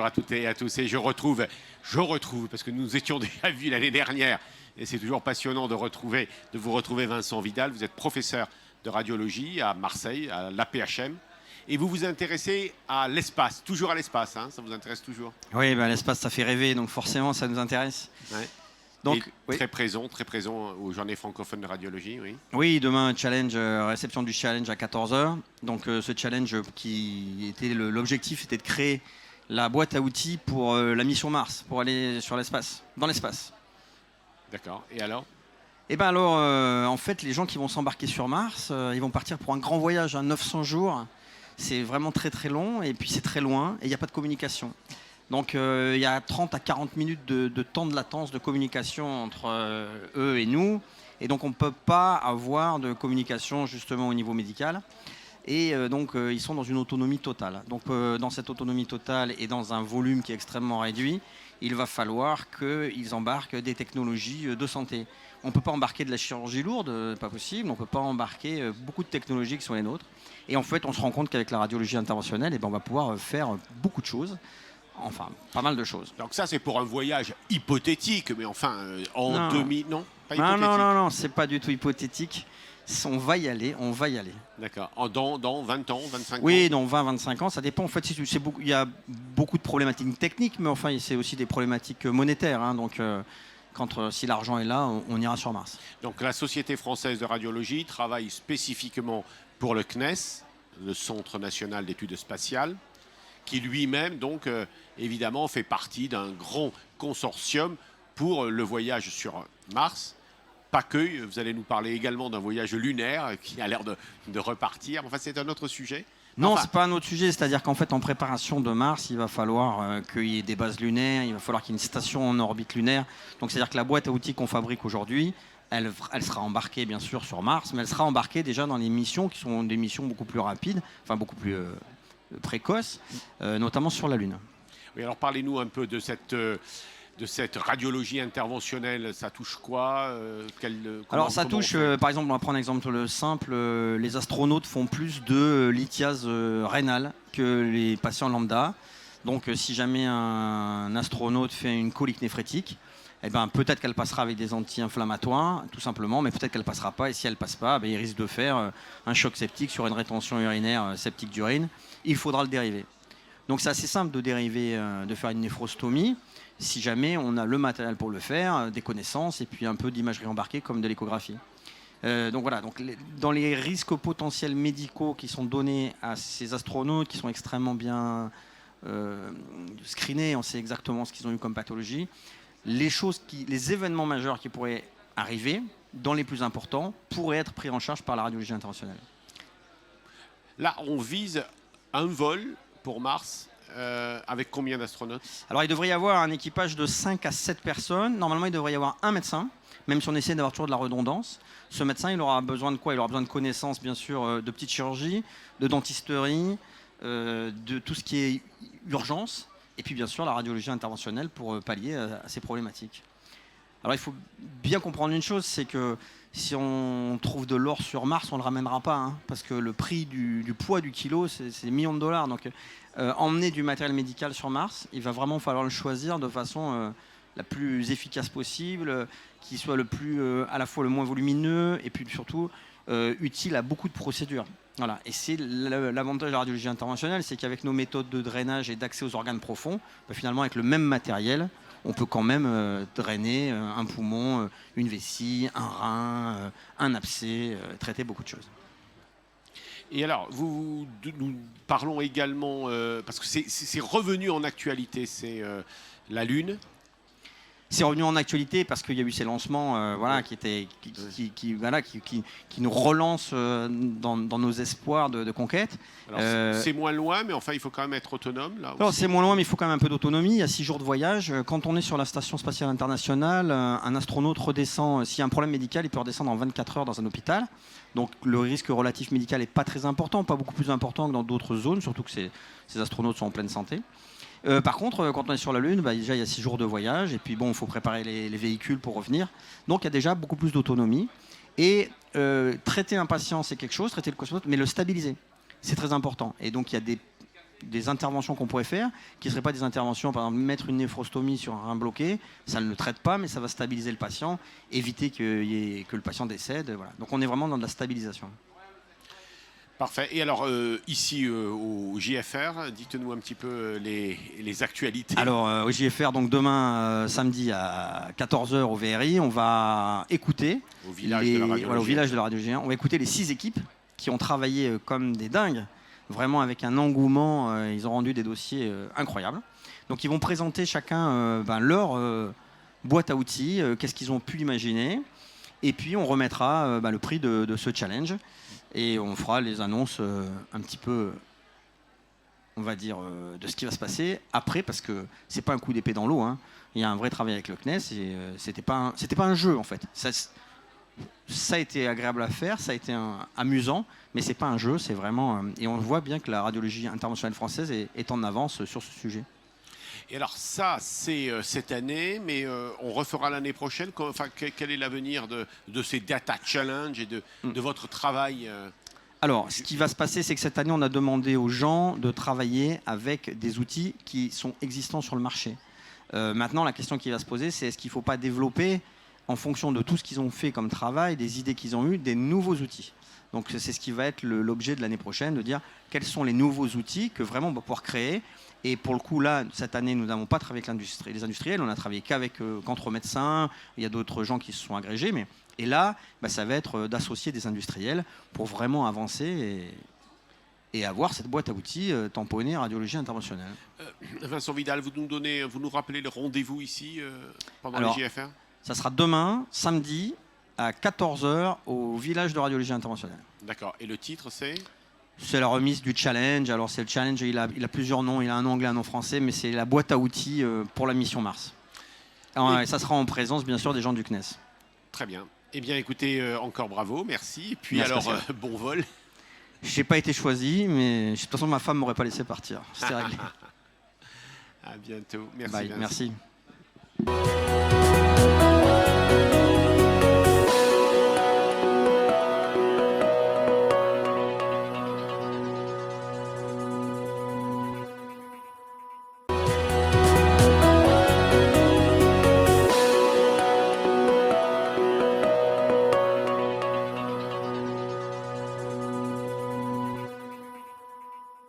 bonjour à toutes et à tous. Et je retrouve, parce que nous étions déjà vus l'année dernière, et c'est toujours passionnant de vous retrouver Vincent Vidal. Vous êtes professeur de radiologie à Marseille, à l'APHM. Et vous vous intéressez à l'espace, toujours à l'espace, hein, ça vous intéresse toujours? Oui, ben, l'espace, ça fait rêver, donc forcément, ça nous intéresse. Ouais. Donc, et oui. très présent aux journées francophones de radiologie, oui. Oui, demain, challenge, réception du challenge à 14h. Donc, ce challenge qui était l'objectif était de créer la boîte à outils pour la mission Mars, pour aller sur l'espace, dans l'espace. D'accord. Et alors? Eh bien alors, en fait, les gens qui vont s'embarquer sur Mars, ils vont partir pour un grand voyage, 900 jours. C'est vraiment très très long et puis c'est très loin et il n'y a pas de communication. Donc il y a 30 à 40 minutes de temps de latence de communication entre eux et nous. Et donc on ne peut pas avoir de communication justement au niveau médical. Et donc ils sont dans une autonomie totale. Donc dans cette autonomie totale et dans un volume qui est extrêmement réduit, il va falloir qu'ils embarquent des technologies de santé. On ne peut pas embarquer de la chirurgie lourde, pas possible. On ne peut pas embarquer beaucoup de technologies qui sont les nôtres. Et en fait, on se rend compte qu'avec la radiologie interventionnelle, eh ben, on va pouvoir faire beaucoup de choses. Enfin, pas mal de choses. Donc ça, c'est pour un voyage hypothétique, mais enfin, en 2000... Non, pas hypothétique. Non, c'est pas du tout hypothétique. On va y aller. D'accord. Dans 20 ans, 25 ans? Oui, dans 20, 25 ans, ça dépend. En fait, il y a beaucoup de problématiques techniques, mais enfin, c'est aussi des problématiques monétaires. Hein, donc, si l'argent est là, on ira sur Mars. Donc la Société française de radiologie travaille spécifiquement pour le CNES, le Centre national d'études spatiales, qui lui-même, donc, évidemment, fait partie d'un grand consortium pour le voyage sur Mars. Pas que, vous allez nous parler également d'un voyage lunaire qui a l'air de repartir. Enfin, c'est un autre sujet. Non, c'est pas un autre sujet. C'est-à-dire qu'en fait, en préparation de Mars, il va falloir qu'il y ait des bases lunaires, il va falloir qu'il y ait une station en orbite lunaire. Donc, c'est-à-dire que la boîte à outils qu'on fabrique aujourd'hui, elle sera embarquée, bien sûr, sur Mars, mais elle sera embarquée déjà dans les missions qui sont des missions beaucoup plus rapides, enfin beaucoup plus précoces, notamment sur la Lune. Oui, alors parlez-nous un peu de cette radiologie interventionnelle. Ça touche quoi? Alors ça touche, par exemple, on va prendre un exemple simple, les astronautes font plus de lithiase rénale que les patients lambda. Donc si jamais un astronaute fait une colique néphrétique, eh ben, peut-être qu'elle passera avec des anti-inflammatoires, tout simplement, mais peut-être qu'elle ne passera pas. Et si elle ne passe pas, il risque de faire un choc septique sur une rétention urinaire septique d'urine. Il faudra le dériver. Donc c'est assez simple de dériver, de faire une néphrostomie, si jamais on a le matériel pour le faire, des connaissances et puis un peu d'imagerie embarquée comme de l'échographie. Donc voilà, dans les risques potentiels médicaux qui sont donnés à ces astronautes, qui sont extrêmement bien screenés, on sait exactement ce qu'ils ont eu comme pathologie, les événements majeurs qui pourraient arriver, dans les plus importants, pourraient être pris en charge par la radiologie interventionnelle. Là, on vise un vol pour Mars avec combien d'astronautes? Alors, il devrait y avoir un équipage de 5 à 7 personnes. Normalement, il devrait y avoir un médecin, même si on essaie d'avoir toujours de la redondance. Ce médecin, il aura besoin de quoi? Il aura besoin de connaissances, bien sûr, de petite chirurgie, de dentisterie, de tout ce qui est urgence, et puis, bien sûr, la radiologie interventionnelle pour pallier à ces problématiques. Alors, il faut bien comprendre une chose, c'est que si on trouve de l'or sur Mars, on ne le ramènera pas, hein, parce que le prix du poids du kilo, c'est des millions de dollars. Donc, emmener du matériel médical sur Mars, il va vraiment falloir le choisir de façon la plus efficace possible, qui soit à la fois le moins volumineux et puis surtout utile à beaucoup de procédures. Voilà. Et c'est l'avantage de la radiologie interventionnelle, c'est qu'avec nos méthodes de drainage et d'accès aux organes profonds, finalement, avec le même matériel, on peut quand même drainer un poumon, une vessie, un rein, un abcès, traiter beaucoup de choses. Et alors, nous parlons également, parce que c'est revenu en actualité, c'est la Lune. C'est revenu en actualité parce qu'il y a eu ces lancements qui nous relancent dans nos espoirs de conquête. Alors, c'est moins loin, mais enfin, il faut quand même être autonome. Là alors, c'est moins loin, mais il faut quand même un peu d'autonomie. Il y a 6 jours de voyage. Quand on est sur la Station spatiale internationale, un astronaute redescend. S'il y a un problème médical, il peut redescendre en 24 heures dans un hôpital. Donc le risque relatif médical n'est pas très important, pas beaucoup plus important que dans d'autres zones, surtout que ces astronautes sont en pleine santé. Par contre, quand on est sur la Lune, déjà il y a 6 jours de voyage et puis bon, il faut préparer les véhicules pour revenir. Donc il y a déjà beaucoup plus d'autonomie. Et traiter un patient, c'est quelque chose, traiter le cosmonaute, mais le stabiliser, c'est très important. Et donc il y a des des interventions qu'on pourrait faire, qui ne seraient pas des interventions, par exemple, mettre une néphrostomie sur un rein bloqué, ça ne le traite pas, mais ça va stabiliser le patient, éviter que le patient décède. Voilà. Donc on est vraiment dans de la stabilisation. Parfait. Et alors, ici au JFR, dites-nous un petit peu les actualités. Alors, au JFR, donc demain, samedi à 14 h au VRI, on va écouter Au village de la radiologie. Voilà, au village de la radiologie. On va écouter les 6 équipes qui ont travaillé comme des dingues, vraiment avec un engouement. Ils ont rendu des dossiers incroyables. Donc, ils vont présenter chacun leur boîte à outils, qu'est-ce qu'ils ont pu imaginer. Et puis, on remettra le prix de ce challenge. Et on fera les annonces un petit peu, on va dire, de ce qui va se passer après, parce que c'est pas un coup d'épée dans l'eau. Hein. Il y a un vrai travail avec le CNES et c'était pas un jeu en fait. Ça a été agréable à faire, ça a été amusant, mais c'est pas un jeu, c'est vraiment. Et on voit bien que la radiologie interventionnelle française est en avance sur ce sujet. Et alors ça, c'est cette année, mais on refera l'année prochaine. Enfin, quel est l'avenir de ces data challenge et de votre travail Alors, ce qui va se passer, c'est que cette année, on a demandé aux gens de travailler avec des outils qui sont existants sur le marché. Maintenant, la question qui va se poser, c'est est-ce qu'il ne faut pas développer, en fonction de tout ce qu'ils ont fait comme travail, des idées qu'ils ont eues, des nouveaux outils. Donc, c'est ce qui va être l'objet de l'année prochaine, de dire quels sont les nouveaux outils que vraiment on va pouvoir créer. Et pour le coup, là, cette année, nous n'avons pas travaillé avec les industriels, on a travaillé qu'entre médecins, il y a d'autres gens qui se sont agrégés. Et là, ça va être d'associer des industriels pour vraiment avancer et avoir cette boîte à outils tamponnée radiologie interventionnelle. Vincent Vidal, vous nous rappelez le rendez-vous ici pendant Alors, les JFR? Ça sera demain, samedi, à 14 h au village de radiologie interventionnelle. D'accord. Et le titre, c'est la remise du challenge. Alors, c'est le challenge, il a plusieurs noms. Il a un nom anglais, un nom français, mais c'est la boîte à outils pour la mission Mars. Et ça sera en présence, bien sûr, des gens du CNES. Très bien. Eh bien, écoutez, encore bravo, merci. Et puis, Merci, alors, bon vol. Je n'ai pas été choisi, mais de toute façon, ma femme ne m'aurait pas laissé partir. C'était réglé. À bientôt. Merci. Bye, Vincent. merci.